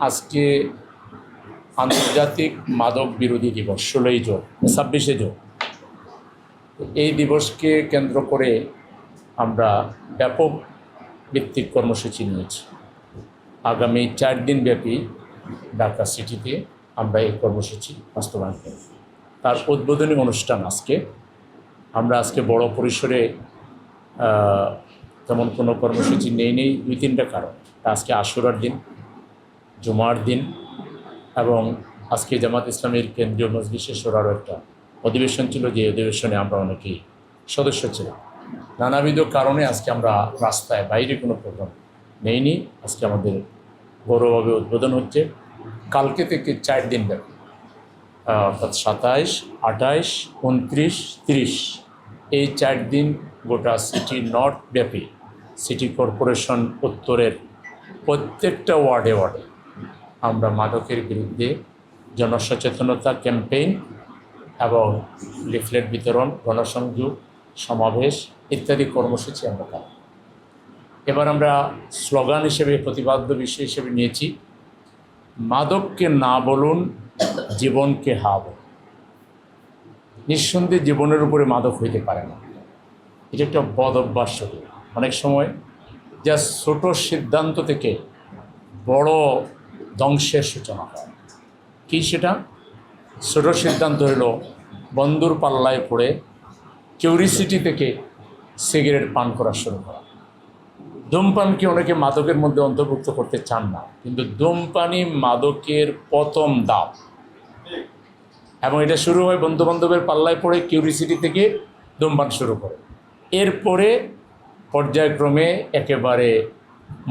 আজকে আন্তর্জাতিক মাদক বিরোধী দিবস 16ই জুন 26শে জুন। এই দিবসকে কেন্দ্র করে আমরা ব্যাপক ভিত্তিক কর্মসূচি নিয়েছি। আগামী 4 দিন ব্যাপী ঢাকা সিটিতে আমরা এই কর্মসূচি বাস্তবায়ন করব। তার উদ্বোধনী অনুষ্ঠান আমরা আজকে বড় পরিসরে তেমন কোনো কর্মসূচি নেই 2-3টা কারণ। আজকে আশুরার দিন, জুমার দিন এবং আজকে জামাত ইসলামের কেন্দ্রীয় মজলিসে শুরারও একটা অধিবেশন ছিল, যে অধিবেশনে আমরা অনেকেই সদস্য ছিলাম। নানাবিধ কারণে আজকে আমরা রাস্তায় বাইরে কোনো প্রোগ্রাম নেইনি। আজকে আমাদের বড়োভাবে উদ্বোধন হচ্ছে। কালকে থেকে 4 দিন ব্যাপী, অর্থাৎ 27, 28, 29, 30 এই 4 দিন গোটা সিটি নর্থ ব্যাপী সিটি কর্পোরেশন উত্তরের প্রত্যেকটা ওয়ার্ডে আমরা মাদকের বিরুদ্ধে জনসচেতনতা ক্যাম্পেইন এবং লিফলেট বিতরণ, গণসংযোগ, সমাবেশ ইত্যাদি কর্মসূচি আমরা পাই। এবার আমরা স্লোগান হিসেবে, প্রতিপাদ্য বিষয় হিসেবে নিয়েছি, মাদককে না বলুন, জীবনকে হা বলুন। নিঃসন্দেহে জীবনের উপরে মাদক হইতে পারে না, এটা একটা বদ অভ্যাস। অনেক সময় যা ছোট সিদ্ধান্ত থেকে বড় ধ্বংসের সূচনা হয়। কী সেটা? ছোট সিদ্ধান্ত হলো বন্ধুর পাল্লায় পড়ে কিউরিসিটি থেকে সিগারেট পান করা শুরু করা। ধূমপানকে অনেকে মাদকের মধ্যে অন্তর্ভুক্ত করতে চান না, কিন্তু ধূমপানই মাদকের প্রথম ধাপ। এবং এটা শুরু হয় বন্ধুবান্ধবের পাল্লায় পড়ে কিউরিসিটি থেকে ধূমপান শুরু করে। এরপরে পর্যায়ক্রমে একেবারে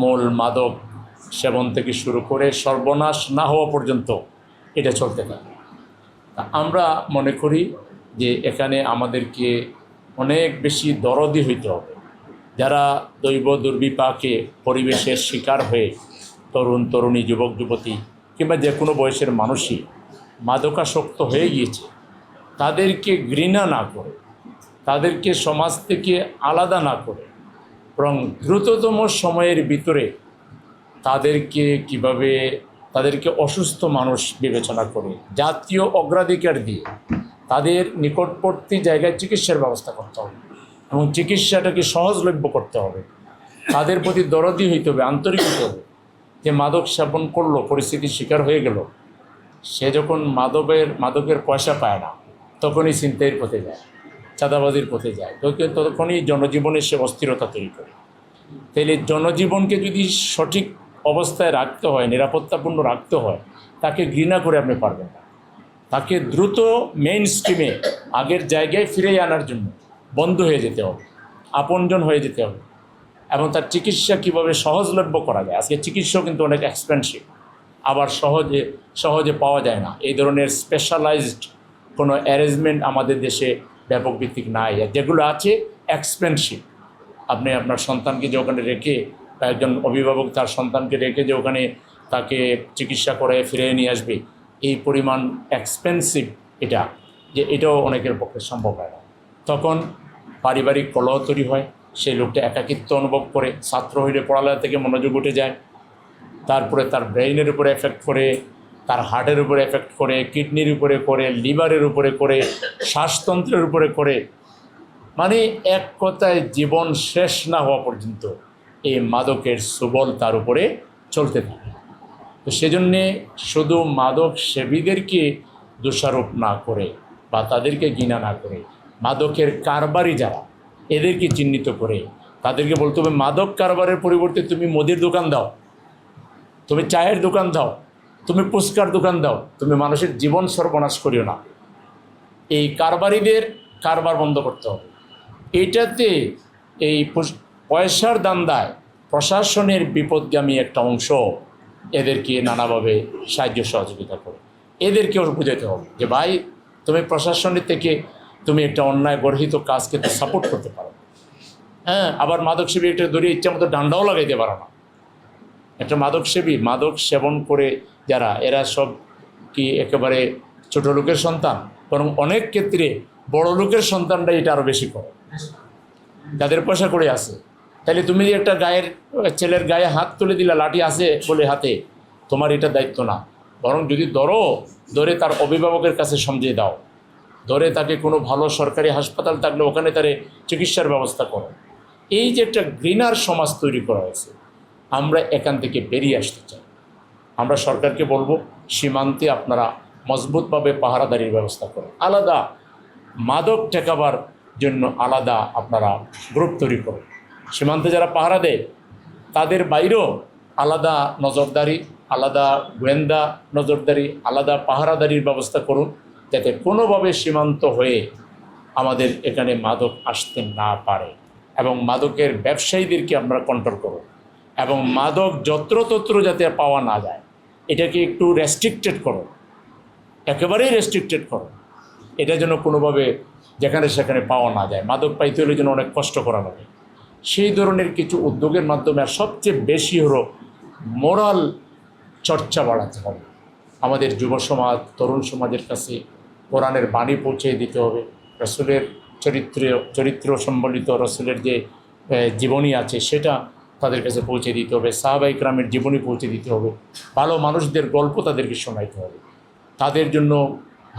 মূল মাদক সেবন থেকে শুরু করে সর্বনাশ না হওয়া পর্যন্ত এটা চলতে থাকে। আমরা মনে করি যে এখানে আমাদেরকে অনেক বেশি দরদি হইতে হবে। যারা দৈব দুর্বিপাকে পরিবেশের শিকার হয়ে তরুণ তরুণী, যুবক যুবতী কিংবা যে কোনো বয়সের মানুষই মাদকাসক্ত হয়ে গিয়েছে, তাদেরকে ঘৃণা না করে, তাদেরকে সমাজ থেকে আলাদা না করে, বরং দ্রুততম সময়ের ভিতরে তাদেরকে অসুস্থ মানুষ বিবেচনা করে জাতীয় অগ্রাধিকার দিয়ে তাদের নিকটবর্তী জায়গায় চিকিৎসার ব্যবস্থা করতে হবে এবং চিকিৎসাটাকে সহজলভ্য করতে হবে। তাদের প্রতি দরদি হইতে হবে, আন্তরিক হতে হবে। যে মাদক সেবন করলো, পরিস্থিতির শিকার হয়ে গেল, সে যখন মাদকের পয়সা পায় না, তখনই ছিনতাইয়ের পথে যায়, চাঁদাবাজির পথে যায়, তখনই জনজীবনে সে অস্থিরতা তৈরি করে। তাইলে জনজীবনকে যদি সঠিক অবস্থায় রাখতে হয়, নিরাপত্তাপূর্ণ রাখতে হয়, তাকে ঘৃণা করে আপনি পারবেন না। তাকে দ্রুত মেইন স্ট্রিমে আগের জায়গায় ফিরে আনার জন্য বন্ধ হয়ে যেতে হবে, আপনজন হয়ে যেতে হবে। এবং তার চিকিৎসা কীভাবে সহজলভ্য করা যায়। আজকে চিকিৎসাও কিন্তু অনেক এক্সপেন্সিভ, আবার সহজে পাওয়া যায় না। এই ধরনের স্পেশালাইজড কোনো অ্যারেঞ্জমেন্ট আমাদের দেশে ব্যাপক ভিত্তিক নাই। যেগুলো আছে এক্সপেন্সিভ। আপনি আপনার সন্তানকে যে ওখানে রেখে, বা একজন অভিভাবক তার সন্তানকে রেখে যে ওখানে তাকে চিকিৎসা করে ফিরে নিয়ে আসবে, এই পরিমাণ এক্সপেন্সিভ এটাও অনেকের পক্ষে সম্ভব হয় না। তখন পারিবারিক কলহ তৈরি হয়, সেই লোকটা একাকিত্ব অনুভব করে, ছাত্র হইলে পড়ালেখা থেকে মনোযোগ উঠে যায়, তারপরে তার ব্রেইনের উপরে এফেক্ট করে, তার হার্টের উপরে এফেক্ট করে, কিডনির উপরে করে, লিভারের উপরে করে, শ্বাসতন্ত্রের উপরে করে, মানে এক কথায় জীবন শেষ না হওয়া পর্যন্ত এই মাদকের সুবল তার উপরে চলতে থাকে। তো সেজন্যে শুধু মাদক সেবীদেরকে দোষারোপ না করে বা তাদেরকে ঘৃণা না করে, মাদকের কারবারি যারা, এদেরকে চিহ্নিত করে তাদেরকে বলতে হবে, মাদক কারবারের পরিবর্তে তুমি মুদির দোকান দাও, তুমি চায়ের দোকান দাও, তুমি ফুচকার দোকান দাও, তুমি মানুষের জীবন সর্বনাশ করিও না। এই কারবারিদের কারবার বন্ধ করতে হবে। এইটাতে এই পয়সার দান্দায় প্রশাসনের বিপদগামী একটা অংশ এদেরকে নানাভাবে সাহায্য সহযোগিতা করে। এদেরকেও বুঝাতে হবে যে ভাই, তুমি প্রশাসনের থেকে তুমি একটা অন্যায় গর্হিত কাজকে তো সাপোর্ট করতে পারো। হ্যাঁ, আবার মাদক সেবী একটা ধরে ইচ্ছা মতো ডান্ডাও লাগাইতে পারো না। একটা মাদক সেবী, মাদক সেবন করে যারা, এরা সব কি একেবারে ছোট লোকের সন্তান? বরং অনেক ক্ষেত্রে বড় লোকের সন্তানরা এটা আরও বেশি করে, যাদের পয়সা করে আছে। তাহলে তুমি যে একটা ছেলের গায়ে হাত তুলে দিলা, লাঠি আছে বলে হাতে, তোমার এটা দায়িত্ব না, বরং যদি ধরে তার অভিভাবকের কাছে সমঝিয়ে দাও, ধরে তাকে কোনো ভালো সরকারি হাসপাতাল থাকলে ওখানে তার চিকিৎসার ব্যবস্থা করো। এই যে একটা ঘৃণার সমাজ তৈরি করা হয়েছে, আমরা এখান থেকে বেরিয়ে আসতে চাই। আমরা সরকারকে বলবো, সীমান্তে আপনারা মজবুতভাবে পাহারাদারির ব্যবস্থা করুন, আলাদা মাদক ঠেকাবার জন্য আলাদা আপনারা গ্রুপ তৈরি করুন। সীমান্তে যারা পাহারা দেয় তাদের বাইরেও আলাদা নজরদারি, আলাদা গোয়েন্দা নজরদারি, আলাদা পাহারাদারির ব্যবস্থা করুন, যাতে কোনোভাবে সীমান্ত হয়ে আমাদের এখানে মাদক আসতে না পারে। এবং মাদকের ব্যবসায়ীদেরকে আমরা কন্ট্রোল করুন, এবং মাদক যত্রতত্র যাতে পাওয়া না যায় এটাকে একটু রেস্ট্রিক্টেড করো, একেবারেই রেস্ট্রিক্টেড করো। এটা যেন কোনোভাবে যেখানে সেখানে পাওয়া না যায়। মাদক পাইতে হলে যেন অনেক কষ্ট করা লাগে। সেই ধরনের কিছু উদ্যোগের মাধ্যমে আর সবচেয়ে বেশি হলো মোরাল চর্চা বাড়াতে হবে। আমাদের যুব সমাজ, তরুণ সমাজের কাছে কোরআনের বাণী পৌঁছে দিতে হবে, রসুলের চরিত্র সম্বলিত রসুলের যে জীবনী আছে সেটা তাদের কাছে পৌঁছে দিতে হবে, সাহাবা ইকরামের জীবনী পৌঁছে দিতে হবে, ভালো মানুষদের গল্প তাদেরকে শোনাইতে হবে, তাদের জন্য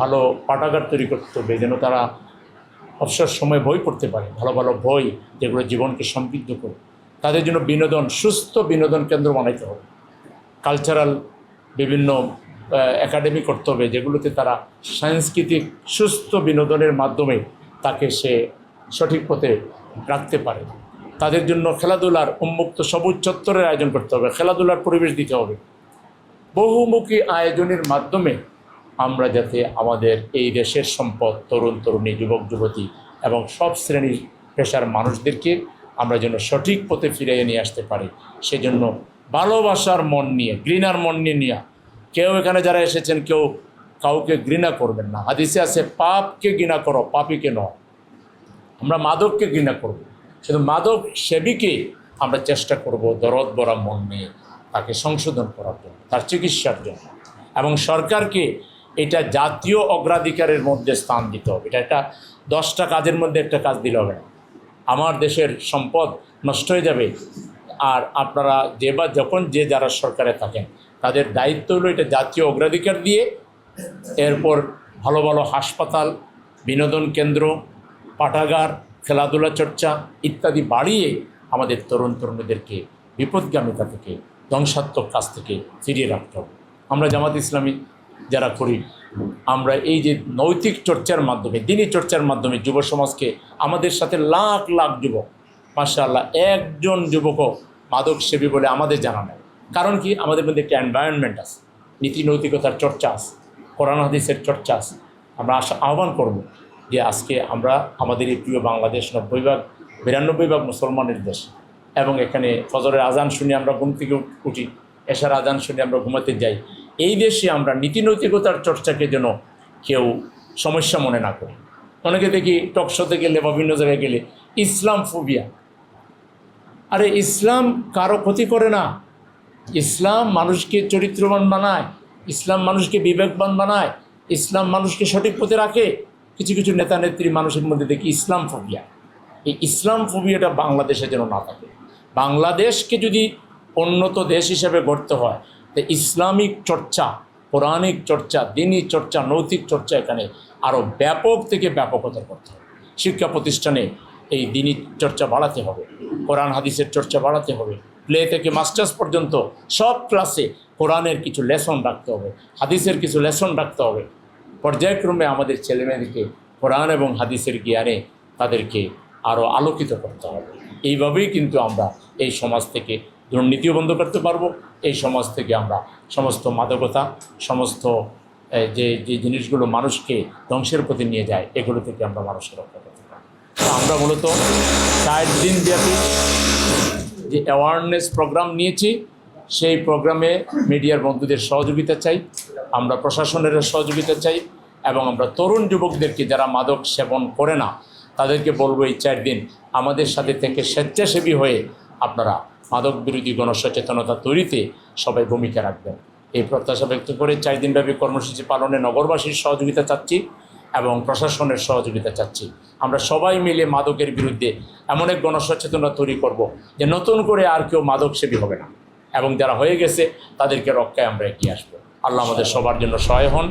ভালো পাঠাগার তৈরি করতে হবে যেন তারা অবসর সময় বই পড়তে পারে, ভালো ভালো বই যেগুলো জীবনকে সমৃদ্ধ করে। তাদের জন্য বিনোদন, সুস্থ বিনোদন কেন্দ্র বানাইতে হবে, কালচারাল বিভিন্ন একাডেমি করতে হবে যেগুলোতে তারা সাংস্কৃতিক সুস্থ বিনোদনের মাধ্যমে তাকে সে সঠিক পথে রাখতে পারে। তাদের জন্য খেলাধুলার উন্মুক্ত সবুজ চত্বরের আয়োজন করতে হবে, খেলাধুলার পরিবেশ দিতে হবে। বহুমুখী আয়োজনের মাধ্যমে আমরা যাতে আমাদের এই দেশের সম্পদ তরুণ তরুণী, যুবক যুবতী এবং সব শ্রেণীর পেশার মানুষদেরকে আমরা যেন সঠিক পথে ফিরিয়ে নিয়ে আসতে পারি, সেজন্য ভালোবাসার মন নিয়ে, ঘৃণার মন নিয়ে কেউ এখানে যারা এসেছেন কেউ কাউকে ঘৃণা করবেন না। হাদিসে আছে পাপকে ঘৃণা করো, পাপীকে নয়। আমরা মাদককে ঘৃণা করব, শুধু মাদক সেবীকে আমরা চেষ্টা করব দরদ ভরা মন নিয়ে তাকে সংশোধন করার জন্য, তার চিকিৎসার জন্য। এবং সরকারকে এটা জাতীয় অগ্রাধিকারের মধ্যে স্থান দিতে হবে। এটা একটা 10টা কাজের মধ্যে একটা কাজ দিলে হবে না। আমার দেশের সম্পদ নষ্ট হয়ে যাবে। আর আপনারা যখন যারা সরকারে থাকেন তাদের দায়িত্ব হলো এটা জাতীয় অগ্রাধিকার দিয়ে এরপর ভালো ভালো হাসপাতাল, বিনোদন কেন্দ্র, পাঠাগার, খেলাধুলা চর্চা ইত্যাদি বাড়িয়ে আমাদের তরুণ তরুণীদেরকে বিপদগামিতা থেকে, ধ্বংসাত্মক কাজ থেকে ফিরিয়ে রাখতে হবে। আমরা জামাত ইসলামী যারা করি, আমরা এই যে নৈতিক চর্চার মাধ্যমে, দিনী চর্চার মাধ্যমে যুব সমাজকে, আমাদের সাথে লাখ লাখ যুবক, মাশাআল্লাহ একজন যুবকও মাদক সেবী বলে আমাদের জানা নেই। কারণ কি? আমাদের মধ্যে একটা এনভায়রনমেন্ট আছে, নীতি নৈতিকতার চর্চা আছে, কোরআন হাদিসের চর্চা আছে। আমরা আহ্বান করব যে আজকে আমরা আমাদের এই প্রিয় বাংলাদেশ 92 ভাগ মুসলমানের দেশ, এবং এখানে ফজরের আজান শুনে আমরা ঘুম থেকে উঠি, এশার আজান শুনে আমরা ঘুমাতে যাই। এই দেশে আমরা নীতি নৈতিকতার চর্চাকে যেন কেউ সমস্যা মনে না করি। অনেকে দেখি টকশোতে গেলে বা বিভিন্ন জায়গায় গেলে ইসলাম ফোবিয়া। আরে ইসলাম কারো ক্ষতি করে না, ইসলাম মানুষকে চরিত্রবান বানায়, ইসলাম মানুষকে বিবেকবান বানায়, ইসলাম মানুষকে সঠিক পথে রাখে। কিছু কিছু নেতা নেত্রী মানুষের মধ্যে দেখি ইসলাম ফোবিয়া। এই ইসলাম ফোবিয়াটা বাংলাদেশে যেন না থাকে। বাংলাদেশকে যদি উন্নত দেশ হিসেবে গড়তে হয় তো ইসলামিক চর্চা, পৌরাণিক চর্চা, দিনী চর্চা, নৈতিক চর্চা এখানে আরও ব্যাপক থেকে ব্যাপকতা করতে হবে। শিক্ষা প্রতিষ্ঠানে এই দিনী চর্চা বাড়াতে হবে, কোরআন হাদিসের চর্চা বাড়াতে হবে। প্লে থেকে মাস্টার্স পর্যন্ত সব ক্লাসে কোরআনের কিছু লেসন রাখতে হবে, হাদিসের কিছু লেসন রাখতে হবে। পর্যায়ক্রমে আমাদের ছেলেমেয়েদেরকে কোরআন এবং হাদিসের জ্ঞানে তাদেরকে আরও আলোকিত করতে হবে। এইভাবেই কিন্তু আমরা এই সমাজ থেকে দুর্নীতিও বন্ধ করতে পারবো। এই সমাজ থেকে আমরা সমস্ত মাদকতা, সমস্ত যে জিনিসগুলো মানুষকে ধ্বংসের প্রতি নিয়ে যায়, এগুলো থেকে আমরা মানুষকে রক্ষা করতে পারবো। আমরা মূলত 4 দিন ব্যাপী যে অ্যাওয়ারনেস প্রোগ্রাম নিয়েছি, সেই প্রোগ্রামে মিডিয়ার বন্ধুদের সহযোগিতা চাই, আমরা প্রশাসনের সহযোগিতা চাই, এবং আমরা তরুণ যুবকদেরকে যারা মাদক সেবন করে না তাদেরকে বলবো এই 4 দিন আমাদের সাথে থেকে স্বেচ্ছাসেবী হয়ে আপনারা মাদক বিরোধী গণসচেতনতা তৈরিতে সবাই ভূমিকা রাখবেন। এই প্রত্যাশা ব্যক্ত করে 4 দিনব্যাপী কর্মসূচি পালনে নগরবাসীর সহযোগিতা চাচ্ছি এবং প্রশাসনের সহযোগিতা চাচ্ছি। আমরা সবাই মিলে মাদকের বিরুদ্ধে এমন এক গণসচেতনতা তৈরি করব যে নতুন করে আর কেউ মাদক সেবী হবে না। এবং যারা হয়ে গেছে তাদেরকে রক্ষায় আমরা এগিয়ে আসবো। আল্লাহ আমাদের সবার জন্য সহায় হন।